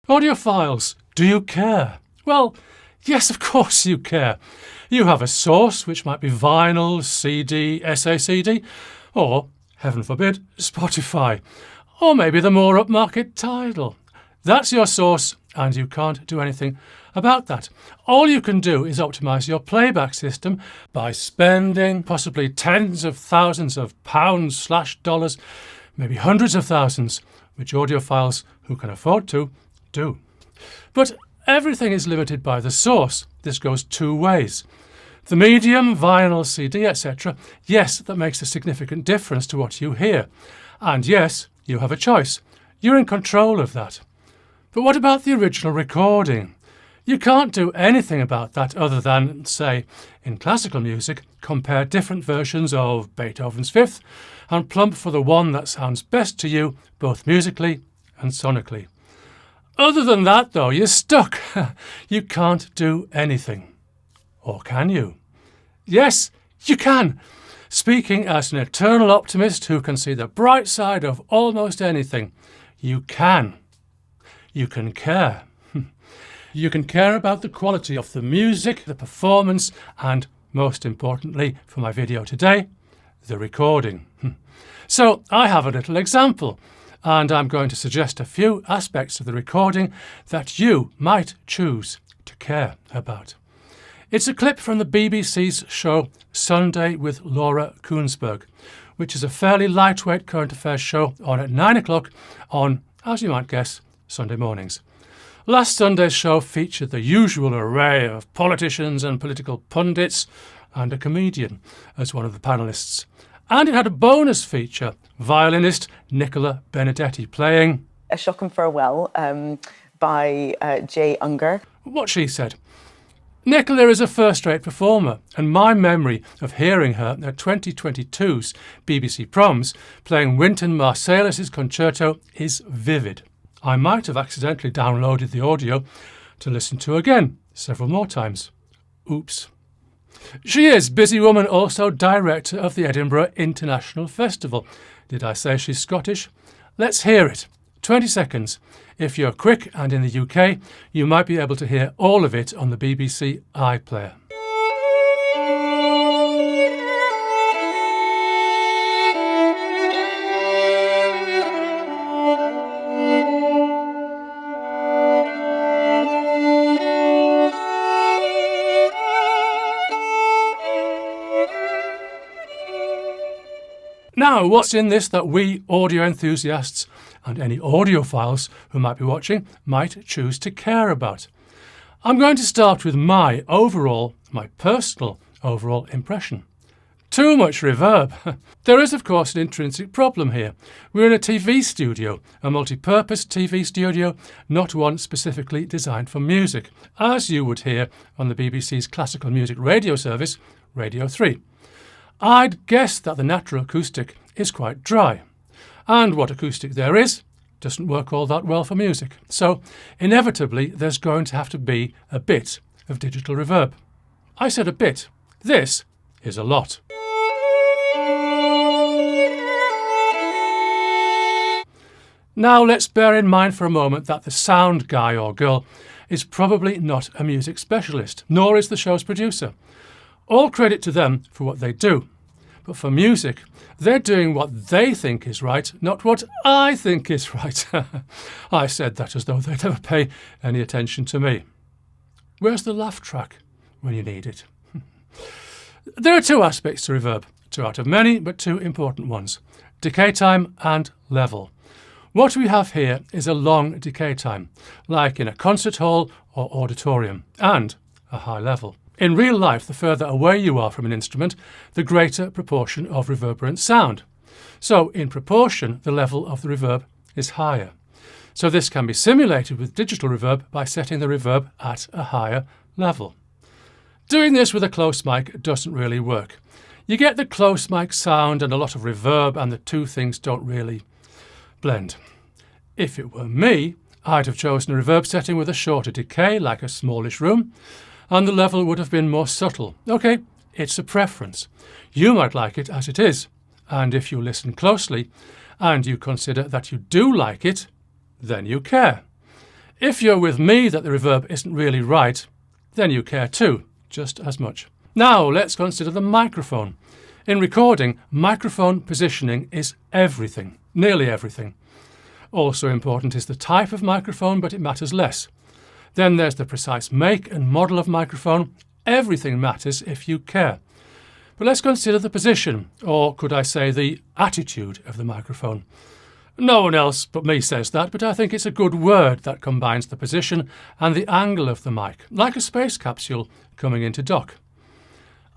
Audiophiles, do you care? Well, yes, of course you care. You have a source, which might be vinyl, CD, SACD, or, heaven forbid, Spotify, or maybe the more upmarket Tidal. That's your source, and you can't do anything about that. All you can do is optimise your playback system by spending possibly tens of thousands of pounds/dollars, maybe hundreds of thousands, which audiophiles who can afford to do. But everything is limited by the source. This goes two ways. The medium, vinyl, CD, etc., yes, that makes a significant difference to what you hear. And yes, you have a choice. You're in control of that. But what about the original recording? You can't do anything about that other than, say, in classical music, compare different versions of Beethoven's Fifth and plump for the one that sounds best to you, both musically and sonically. Other than that, though, you're stuck. You can't do anything. Or can you? Yes, you can. Speaking as an eternal optimist who can see the bright side of almost anything, you can. You can care. You can care about the quality of the music, the performance, and, most importantly for my video today, the recording. So I have a little example, and I'm going to suggest a few aspects of the recording that you might choose to care about. It's a clip from the BBC's show Sunday with Laura Kuenssberg, which is a fairly lightweight current affairs show on at 9 o'clock on, as you might guess, Sunday mornings. Last Sunday's show featured the usual array of politicians and political pundits and a comedian as one of the panellists. And it had a bonus feature, violinist Nicola Benedetti playing A Shocking Farewell by Jay Unger. What she said. Nicola is a first-rate performer, and my memory of hearing her at 2022's BBC Proms playing Wynton Marsalis's concerto is vivid. I might have accidentally downloaded the audio to listen to again several more times. Oops. She is, busy woman, also director of the Edinburgh International Festival. Did I say she's Scottish? Let's hear it. 20 seconds. If you're quick and in the UK, you might be able to hear all of it on the BBC iPlayer. Now, what's in this that we audio enthusiasts and any audiophiles who might be watching might choose to care about? I'm going to start with my personal overall impression. Too much reverb. There is, of course, an intrinsic problem here. We're in a TV studio, a multi-purpose TV studio, not one specifically designed for music, as you would hear on the BBC's classical music radio service, Radio 3. I'd guess that the natural acoustic is quite dry, and what acoustic there is doesn't work all that well for music. So, inevitably, there's going to have to be a bit of digital reverb. I said a bit. This is a lot. Now, let's bear in mind for a moment that the sound guy or girl is probably not a music specialist, nor is the show's producer. All credit to them for what they do. But for music, they're doing what they think is right, not what I think is right. I said that as though they'd ever pay any attention to me. Where's the laugh track when you need it? There are two aspects to reverb, two out of many, but two important ones. Decay time and level. What we have here is a long decay time, like in a concert hall or auditorium, and a high level. In real life, the further away you are from an instrument, the greater proportion of reverberant sound. So, in proportion, the level of the reverb is higher. So this can be simulated with digital reverb by setting the reverb at a higher level. Doing this with a close mic doesn't really work. You get the close mic sound and a lot of reverb, and the two things don't really blend. If it were me, I'd have chosen a reverb setting with a shorter decay, like a smallish room, and the level would have been more subtle. OK, it's a preference. You might like it as it is, and if you listen closely and you consider that you do like it, then you care. If you're with me that the reverb isn't really right, then you care too, just as much. Now let's consider the microphone. In recording, microphone positioning is everything, nearly everything. Also important is the type of microphone, but it matters less. Then there's the precise make and model of microphone. Everything matters if you care. But let's consider the position, or could I say the attitude of the microphone. No one else but me says that, but I think it's a good word that combines the position and the angle of the mic, like a space capsule coming into dock.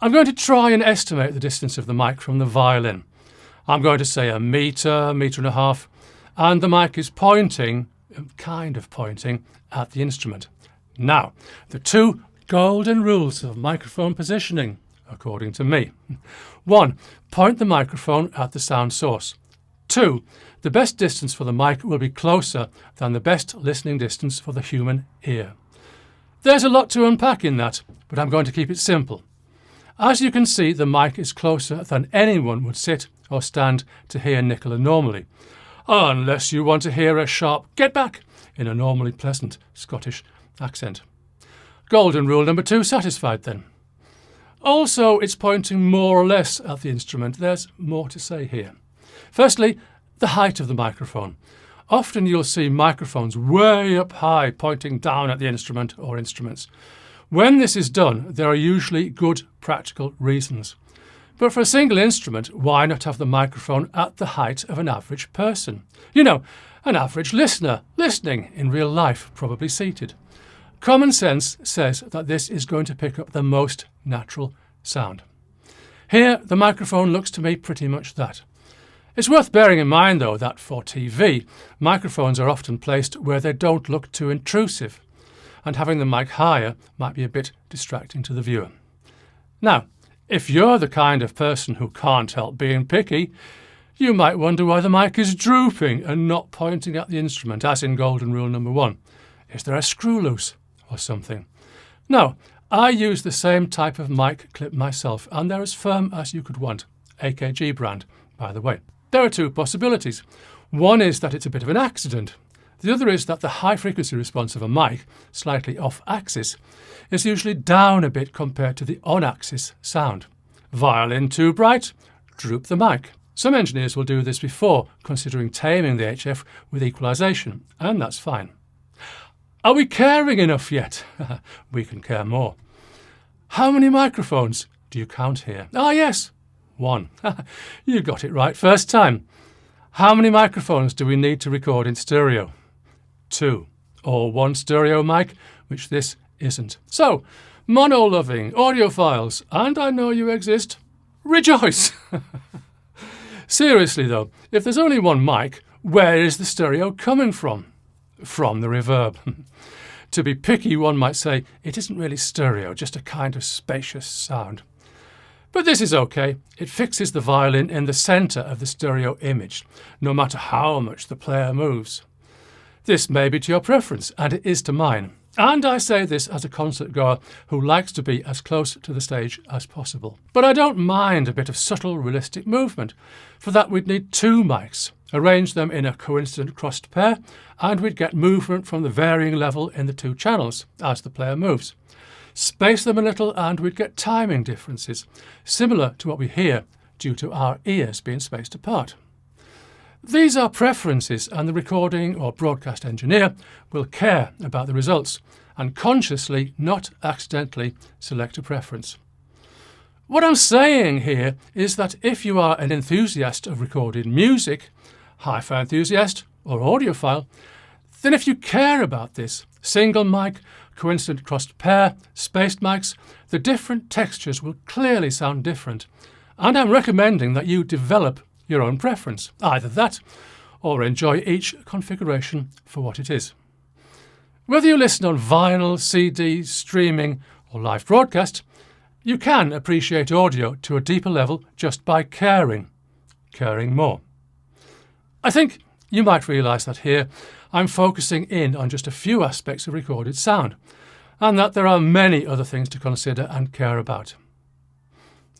I'm going to try and estimate the distance of the mic from the violin. I'm going to say a metre, metre and a half, and the mic is pointing, kind of pointing, at the instrument. Now, the two golden rules of microphone positioning, according to me. 1. Point the microphone at the sound source. 2. The best distance for the mic will be closer than the best listening distance for the human ear. There's a lot to unpack in that, but I'm going to keep it simple. As you can see, the mic is closer than anyone would sit or stand to hear Nicola normally, unless you want to hear a sharp "get back" in a normally pleasant Scottish accent. Golden rule number 2 satisfied then. Also, it's pointing more or less at the instrument. There's more to say here. Firstly, the height of the microphone. Often you'll see microphones way up high pointing down at the instrument or instruments. When this is done, there are usually good practical reasons. But for a single instrument, why not have the microphone at the height of an average person? You know, an average listener, listening in real life, probably seated. Common sense says that this is going to pick up the most natural sound. Here, the microphone looks to me pretty much that. It's worth bearing in mind, though, that for TV, microphones are often placed where they don't look too intrusive, and having the mic higher might be a bit distracting to the viewer. Now, if you're the kind of person who can't help being picky, you might wonder why the mic is drooping and not pointing at the instrument, as in golden rule number 1. Is there a screw loose or something? No, I use the same type of mic clip myself, and they're as firm as you could want. AKG brand, by the way. There are 2 possibilities. One is that it's a bit of an accident. The other is that the high frequency response of a mic, slightly off axis, is usually down a bit compared to the on axis sound. Violin too bright? Droop the mic. Some engineers will do this before considering taming the HF with equalization, and that's fine. Are we caring enough yet? We can care more. How many microphones do you count here? Ah, yes, 1. You got it right first time. How many microphones do we need to record in stereo? 2. Or 1 stereo mic, which this isn't. So, mono-loving audiophiles, and I know you exist, rejoice! Seriously though, if there's only 1 mic, where is the stereo coming from? From the reverb. To be picky, one might say it isn't really stereo, just a kind of spacious sound. But this is okay. It fixes the violin in the centre of the stereo image, no matter how much the player moves. This may be to your preference, and it is to mine. And I say this as a concert goer who likes to be as close to the stage as possible. But I don't mind a bit of subtle, realistic movement. For that we'd need 2 mics, arrange them in a coincident crossed pair, and we'd get movement from the varying level in the 2 channels as the player moves. Space them a little and we'd get timing differences, similar to what we hear due to our ears being spaced apart. These are preferences, and the recording or broadcast engineer will care about the results and consciously, not accidentally, select a preference. What I'm saying here is that if you are an enthusiast of recorded music, hi-fi enthusiast or audiophile, then if you care about this, single mic, coincident crossed pair, spaced mics, the different textures will clearly sound different, and I'm recommending that you develop your own preference, either that or enjoy each configuration for what it is. Whether you listen on vinyl, CD, streaming or live broadcast, you can appreciate audio to a deeper level just by caring more. I think you might realise that here I'm focusing in on just a few aspects of recorded sound, and that there are many other things to consider and care about.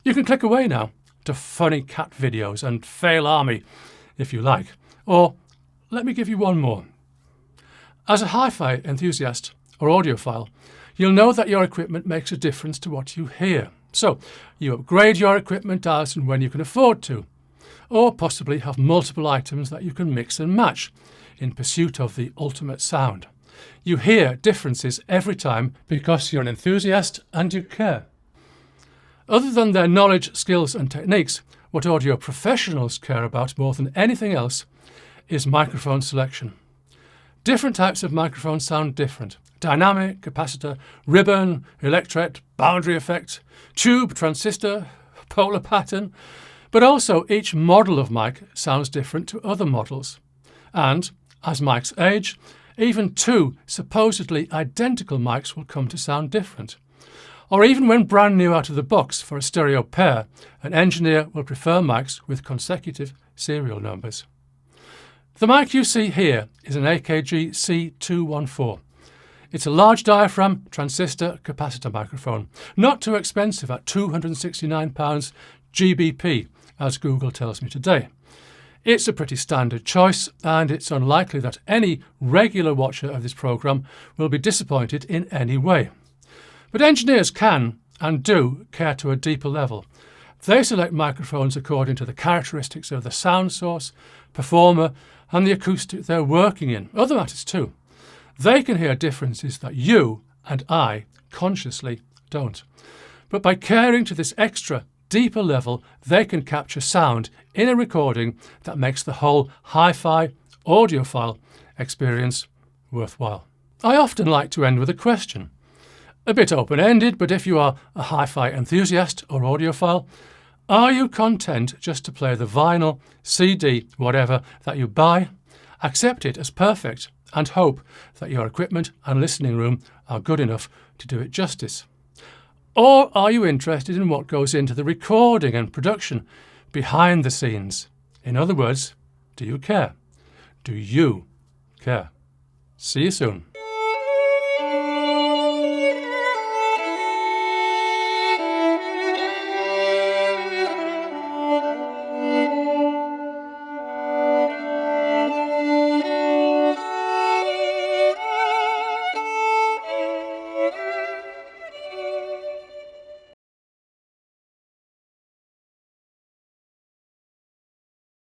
You can click away now to funny cat videos and fail army if you like, or let me give you one more. As a hi-fi enthusiast or audiophile, you'll know that your equipment makes a difference to what you hear. So you upgrade your equipment as and when you can afford to, or possibly have multiple items that you can mix and match in pursuit of the ultimate sound. You hear differences every time because you're an enthusiast and you care. Other than their knowledge, skills and techniques, what audio professionals care about more than anything else is microphone selection. Different types of microphones sound different. Dynamic, capacitor, ribbon, electret, boundary effect, tube, transistor, polar pattern. But also each model of mic sounds different to other models. And as mics age, even two supposedly identical mics will come to sound different. Or even when brand new out of the box for a stereo pair, an engineer will prefer mics with consecutive serial numbers. The mic you see here is an AKG C214. It's a large diaphragm transistor capacitor microphone, not too expensive at £269 GBP, as Google tells me today. It's a pretty standard choice, and it's unlikely that any regular watcher of this programme will be disappointed in any way. But engineers can, and do, care to a deeper level. They select microphones according to the characteristics of the sound source, performer, and the acoustic they're working in. Other matters too. They can hear differences that you and I consciously don't. But by caring to this extra, deeper level, they can capture sound in a recording that makes the whole hi-fi audiophile experience worthwhile. I often like to end with a question. A bit open-ended, but if you are a hi-fi enthusiast or audiophile, are you content just to play the vinyl, CD, whatever that you buy, accept it as perfect, and hope that your equipment and listening room are good enough to do it justice? Or are you interested in what goes into the recording and production behind the scenes? In other words, do you care? Do you care? See you soon.